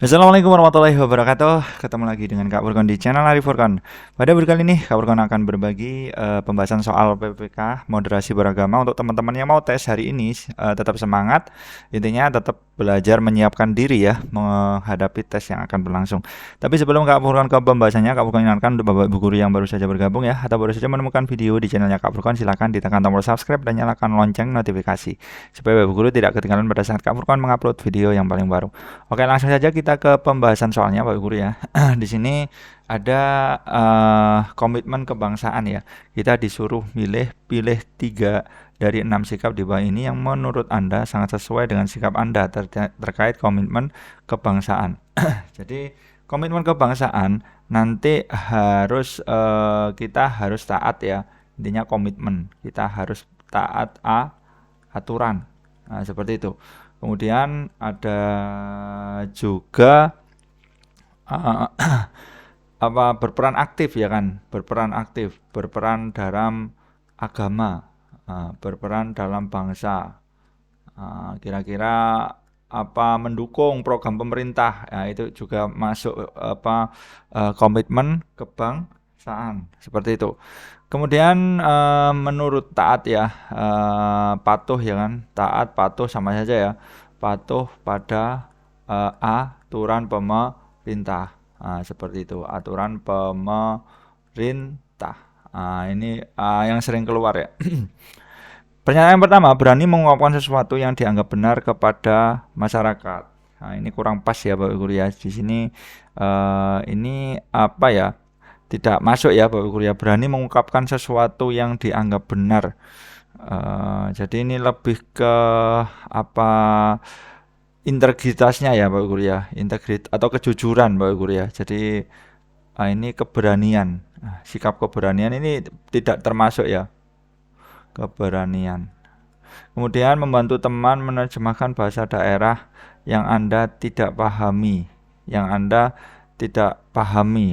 Assalamualaikum warahmatullahi wabarakatuh. Ketemu lagi dengan Kak Furkon di channel Arif Furkon. Pada video kali ini Kak Furkon akan berbagi pembahasan soal PPK moderasi beragama untuk teman-teman yang mau tes hari ini. Tetap semangat. Intinya tetap belajar menyiapkan diri ya menghadapi tes yang akan berlangsung. Tapi sebelum Kak Furkon ke pembahasannya, Kak Furkon ingatkan untuk Bapak Ibu guru yang baru saja bergabung ya atau baru saja menemukan video di channelnya Kak Furkon, silakan ditekan tombol subscribe dan nyalakan lonceng notifikasi supaya Bapak Ibu guru tidak ketinggalan pada saat Kak Furkon mengupload video yang paling baru. Oke, langsung saja kita ke pembahasan soalnya Pak Guru ya. Di sini ada komitmen kebangsaan ya. Kita disuruh pilih 3 dari 6 sikap di bawah ini yang menurut Anda sangat sesuai dengan sikap Anda terkait komitmen kebangsaan. Jadi komitmen kebangsaan nanti harus kita harus taat ya. Intinya komitmen kita harus taat aturan. Nah, seperti itu. Kemudian ada juga berperan aktif ya kan, berperan dalam agama, berperan dalam bangsa. Kira-kira mendukung program pemerintah, ya itu juga masuk komitmen kebangsaan seperti itu. Kemudian menurut taat ya, patuh ya kan, taat patuh sama saja ya, patuh pada aturan pemerintah. Seperti itu, aturan pemerintah. Ini yang sering keluar ya. Pernyataan yang pertama, berani mengungkapkan sesuatu yang dianggap benar kepada masyarakat. Nah, ini kurang pas ya Bapak Guru ya. Di sini ini apa ya? Tidak masuk ya Bapak Guru ya. Berani mengungkapkan sesuatu yang dianggap benar. Jadi ini lebih ke integritasnya ya Bapak Guru ya. Integritas atau kejujuran Bapak Guru ya. Jadi ini keberanian. Sikap keberanian ini tidak termasuk ya. Keberanian. Kemudian membantu teman menerjemahkan bahasa daerah yang Anda tidak pahami,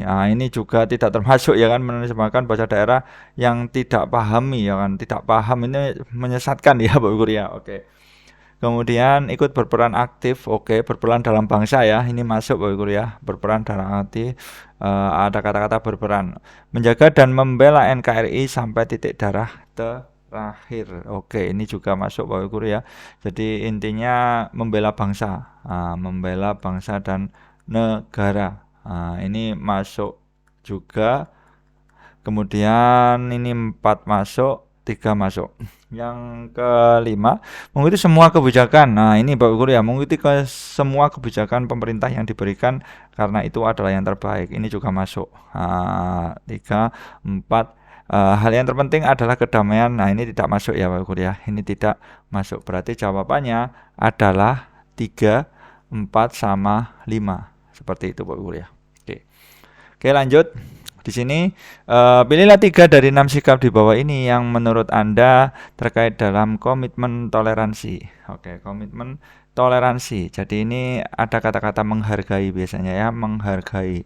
ini juga tidak termasuk ya kan, menerjemahkan bahasa daerah yang tidak pahami ya kan, tidak paham ini menyesatkan ya Bapak Guru ya. Oke. Kemudian ikut berperan aktif, oke, berperan dalam bangsa ya, ini masuk Bapak Guru ya, berperan dalam arti ada kata-kata berperan, menjaga dan membela NKRI sampai titik darah terakhir. Oke, ini juga masuk Bapak Guru ya. Jadi intinya membela bangsa, dan negara. Ini masuk juga. Kemudian ini 4 masuk, 3 masuk. Yang kelima, mengikuti semua kebijakan. Nah, ini Bapak Guru ya, mengikuti semua kebijakan pemerintah yang diberikan karena itu adalah yang terbaik. Ini juga masuk. 3, 4. Hal yang terpenting adalah kedamaian. Nah, ini tidak masuk ya Bapak Guru ya. Ini tidak masuk. Berarti jawabannya adalah 3, 4 sama 5. Seperti itu Bapak Guru ya. Oke, lanjut. Di sini pilihlah 3 dari 6 sikap di bawah ini yang menurut Anda terkait dalam komitmen toleransi. Oke, komitmen toleransi. Jadi ini ada kata-kata menghargai biasanya ya, menghargai.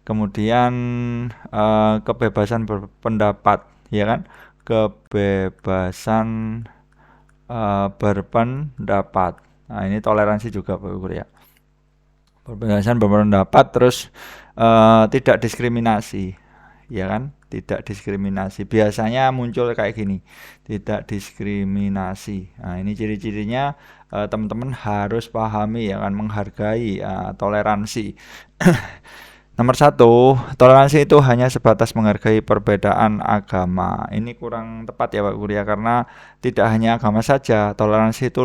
Kemudian kebebasan berpendapat, ya kan? Kebebasan berpendapat. Nah, ini toleransi juga Bapak Guru ya. Kebebasan berpendapat, terus tidak diskriminasi, ya kan? Tidak diskriminasi. Biasanya muncul kayak gini, tidak diskriminasi. Nah, ini ciri-cirinya teman-teman harus pahami ya kan, menghargai toleransi. Nomor 1, toleransi itu hanya sebatas menghargai perbedaan agama. Ini kurang tepat ya Pak Guru ya, karena tidak hanya agama saja, toleransi itu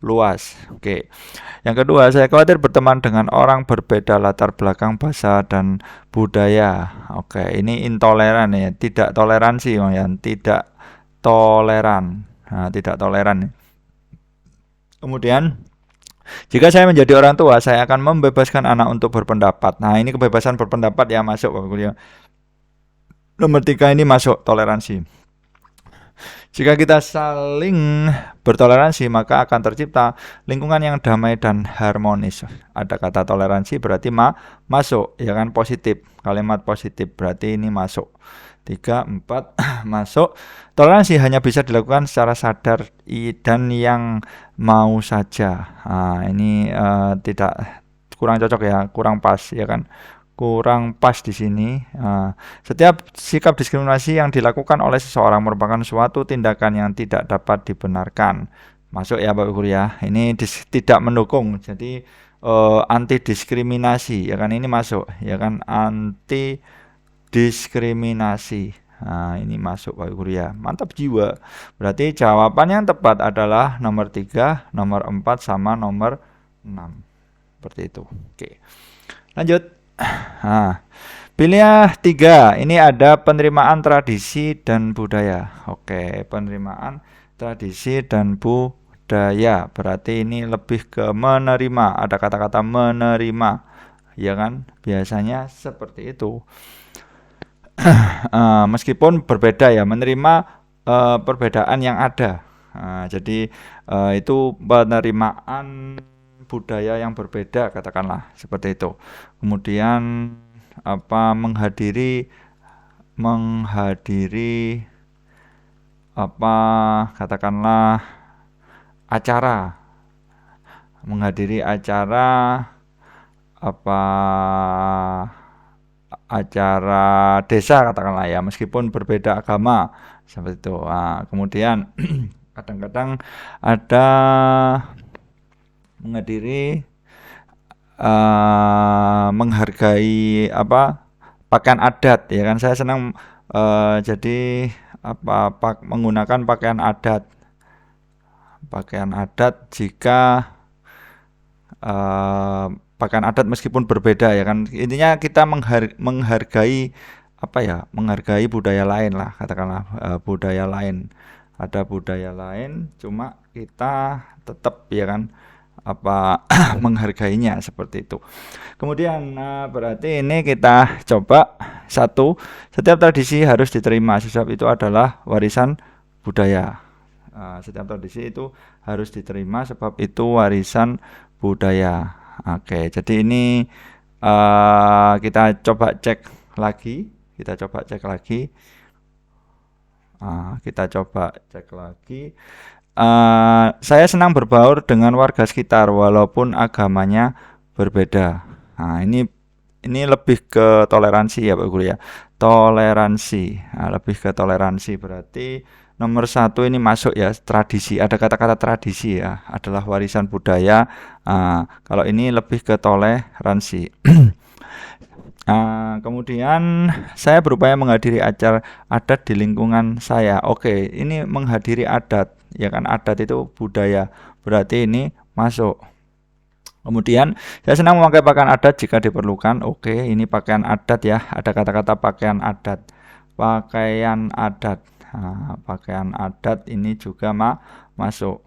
luas. Oke. Yang kedua, saya khawatir berteman dengan orang berbeda latar belakang, bahasa dan budaya. Oke, ini intoleran ya, tidak toleransi ya, tidak toleran. Nah, tidak toleran. Kemudian jika saya menjadi orang tua, saya akan membebaskan anak untuk berpendapat. Nah, ini kebebasan berpendapat ya masuk Bapak Guru. Nomor 3 ini masuk toleransi. Jika kita saling bertoleransi, maka akan tercipta lingkungan yang damai dan harmonis. Ada kata toleransi berarti masuk, ya kan, positif. Kalimat positif berarti ini masuk. 3, 4 masuk. Toleransi hanya bisa dilakukan secara sadar dan yang mau saja. Nah, ini tidak kurang cocok ya, kurang pas ya kan. Kurang pas di sini. Setiap sikap diskriminasi yang dilakukan oleh seseorang merupakan suatu tindakan yang tidak dapat dibenarkan. Masuk ya Bapak Guru ya. Ini tidak mendukung. Jadi anti diskriminasi ya kan, ini masuk ya kan, anti diskriminasi. Nah, ini masuk Bapak Guru ya. Mantap jiwa. Berarti jawaban yang tepat adalah nomor 3, nomor 4 sama nomor 6. Seperti itu. Oke. Lanjut. Nah, pilih 3. Ini ada penerimaan tradisi dan budaya. Oke, penerimaan tradisi dan budaya. Berarti ini lebih ke menerima. Ada kata-kata menerima. Ya kan? Biasanya seperti itu. Meskipun berbeda ya, menerima perbedaan yang ada. Jadi itu penerimaan budaya yang berbeda, katakanlah seperti itu. Kemudian menghadiri apa, katakanlah acara, menghadiri acara apa, acara desa katakanlah ya, meskipun berbeda agama seperti itu. Kemudian kadang-kadang ada menghadiri menghargai pakaian adat ya kan. Saya senang jadi menggunakan pakaian adat jika pakaian adat meskipun berbeda ya kan. Intinya kita menghargai menghargai budaya lain lah, katakanlah budaya lain. Ada budaya lain cuma kita tetap ya kan menghargainya seperti itu. Kemudian berarti ini kita coba satu, setiap tradisi harus diterima sebab itu adalah warisan budaya. Setiap tradisi itu harus diterima sebab itu warisan budaya. Oke, jadi ini kita coba cek lagi. Kita coba cek lagi. Saya senang berbaur dengan warga sekitar walaupun agamanya berbeda. Ini lebih ke toleransi ya Pak Guru ya. Toleransi, lebih ke toleransi berarti nomor 1 ini masuk ya, tradisi. Ada kata-kata tradisi ya, adalah warisan budaya. Kalau ini lebih ke toleransi. Kemudian saya berupaya menghadiri acara adat di lingkungan saya. Oke, ini menghadiri adat, ya kan, adat itu budaya. Berarti ini masuk. Kemudian saya senang memakai pakaian adat jika diperlukan. Oke, ini pakaian adat ya. Ada kata-kata pakaian adat. Pakaian adat. Pakaian adat ini juga masuk.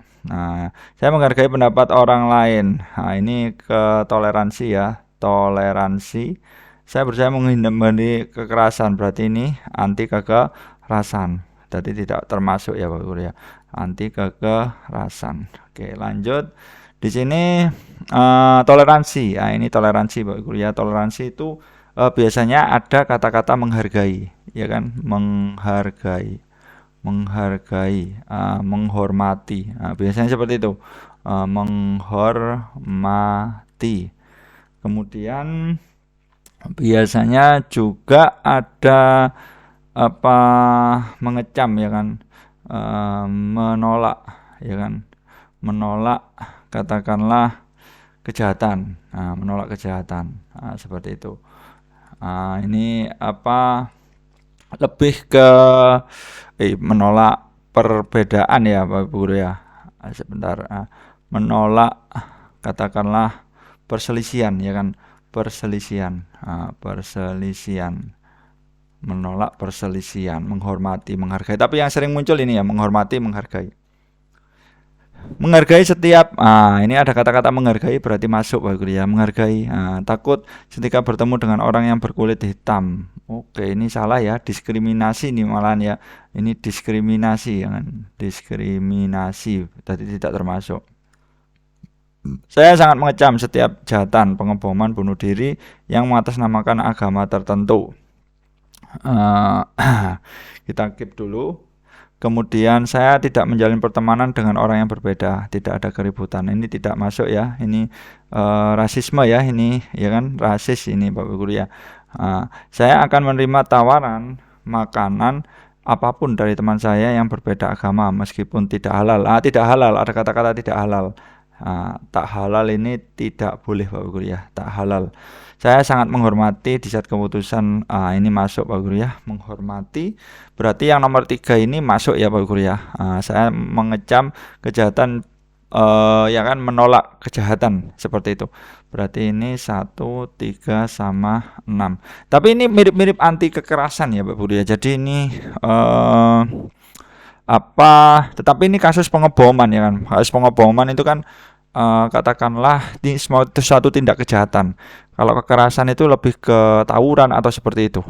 Saya menghargai pendapat orang lain. Ini ke toleransi ya. Toleransi. Saya berusaha menghindari kekerasan, berarti ini anti kekerasan. Jadi tidak termasuk ya Pak Guru ya. Anti kekerasan. Oke, lanjut. Di sini toleransi. Ini toleransi Pak Guru ya. Toleransi itu biasanya ada kata-kata menghargai, ya kan? Menghargai, menghormati. Biasanya seperti itu. Menghormati. Kemudian biasanya juga ada mengecam ya kan, menolak ya kan, menolak katakanlah kejahatan, menolak kejahatan, seperti itu. Ini lebih ke menolak perbedaan ya Bapak Guru ya. Sebentar, menolak katakanlah perselisihan ya kan, perselisihan, menolak perselisihan, menghormati, menghargai. Tapi yang sering muncul ini ya, menghormati, menghargai. Menghargai setiap, ini ada kata-kata menghargai berarti masuk Pak Guru ya, menghargai. Takut ketika bertemu dengan orang yang berkulit hitam. Oke, ini salah ya, diskriminasi nih malahan ya. Ini diskriminasi, jangan diskriminasi, tadi tidak termasuk. Saya sangat mengecam setiap kejahatan, pengeboman, bunuh diri yang mengatasnamakan agama tertentu. Eh, kita keep dulu. Kemudian saya tidak menjalin pertemanan dengan orang yang berbeda, tidak ada keributan. Ini tidak masuk ya. Ini rasisme ya, ini ya kan rasis ini Bapak Guru ya. Saya akan menerima tawaran makanan apapun dari teman saya yang berbeda agama meskipun tidak halal. Tidak halal, ada kata-kata tidak halal. Tak halal ini tidak boleh Bapak Guru ya, tak halal. Saya sangat menghormati di saat keputusan ini masuk Pak Guru ya, menghormati. Berarti yang nomor 3 ini masuk ya Pak Guru ya. Saya mengecam kejahatan ya kan menolak kejahatan seperti itu. Berarti ini 1, 3 sama 6. Tapi ini mirip-mirip anti kekerasan ya Pak Guru ya. Jadi ini tetapi ini kasus pengeboman ya kan. Kasus pengeboman itu kan katakanlah ini suatu tindak kejahatan. Kalau kekerasan itu lebih ke tawuran atau seperti itu.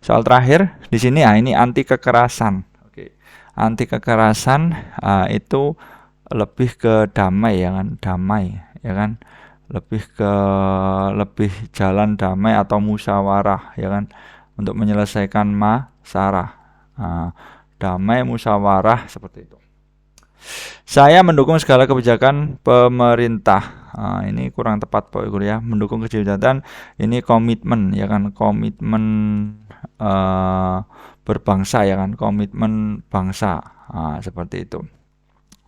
Soal terakhir di sini ini anti kekerasan. Oke. Anti kekerasan itu lebih ke damai ya kan, damai ya kan. Lebih jalan damai atau musyawarah ya kan untuk menyelesaikan masalah. Damai musyawarah seperti itu. Saya mendukung segala kebijakan pemerintah. Ini kurang tepat Pak Guru ya. Mendukung kebijakan ini komitmen ya kan, komitmen berbangsa ya kan, komitmen bangsa. Seperti itu.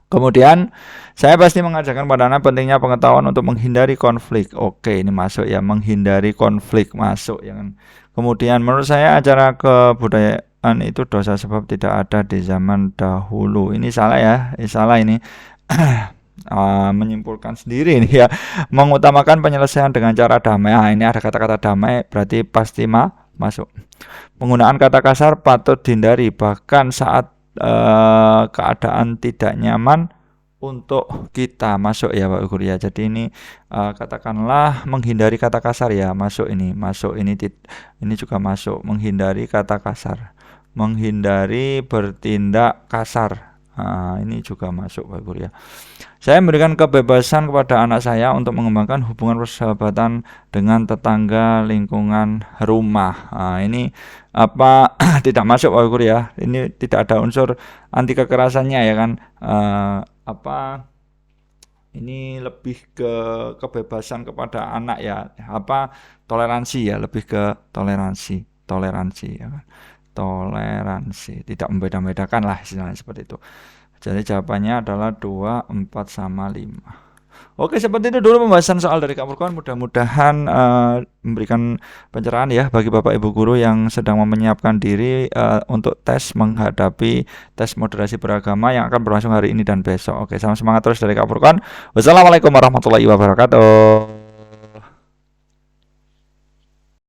Kemudian saya pasti mengajarkan pada anak pentingnya pengetahuan untuk menghindari konflik. Oke, ini masuk ya, menghindari konflik masuk ya kan. Kemudian menurut saya acara kebudayaan itu dosa sebab tidak ada di zaman dahulu. Ini salah ya, salah ini. Menyimpulkan sendiri ini ya, mengutamakan penyelesaian dengan cara damai. Ini ada kata-kata damai berarti pasti masuk. Penggunaan kata kasar patut dihindari bahkan saat keadaan tidak nyaman untuk kita masuk ya Pak Guru ya. Jadi ini katakanlah menghindari kata kasar ya, masuk ini juga masuk, menghindari kata kasar, menghindari bertindak kasar. Ini juga masuk Pak Guru ya. Saya memberikan kebebasan kepada anak saya untuk mengembangkan hubungan persahabatan dengan tetangga lingkungan rumah. Ini tidak masuk Pak Guru ya. Ini tidak ada unsur anti kekerasannya ya kan. Ini lebih ke kebebasan kepada anak ya. Toleransi ya, lebih ke toleransi ya kan. Toleransi, tidak membeda-bedakan lah istilahnya seperti itu. Jadi jawabannya adalah 2, 4, sama 5. Oke, seperti itu dulu pembahasan soal dari Capricorn. Mudah-mudahan memberikan pencerahan ya bagi Bapak Ibu guru yang sedang menyiapkan diri untuk tes menghadapi tes moderasi beragama yang akan berlangsung hari ini dan besok. Oke, sama semangat terus dari Capricorn. Wassalamualaikum warahmatullahi wabarakatuh.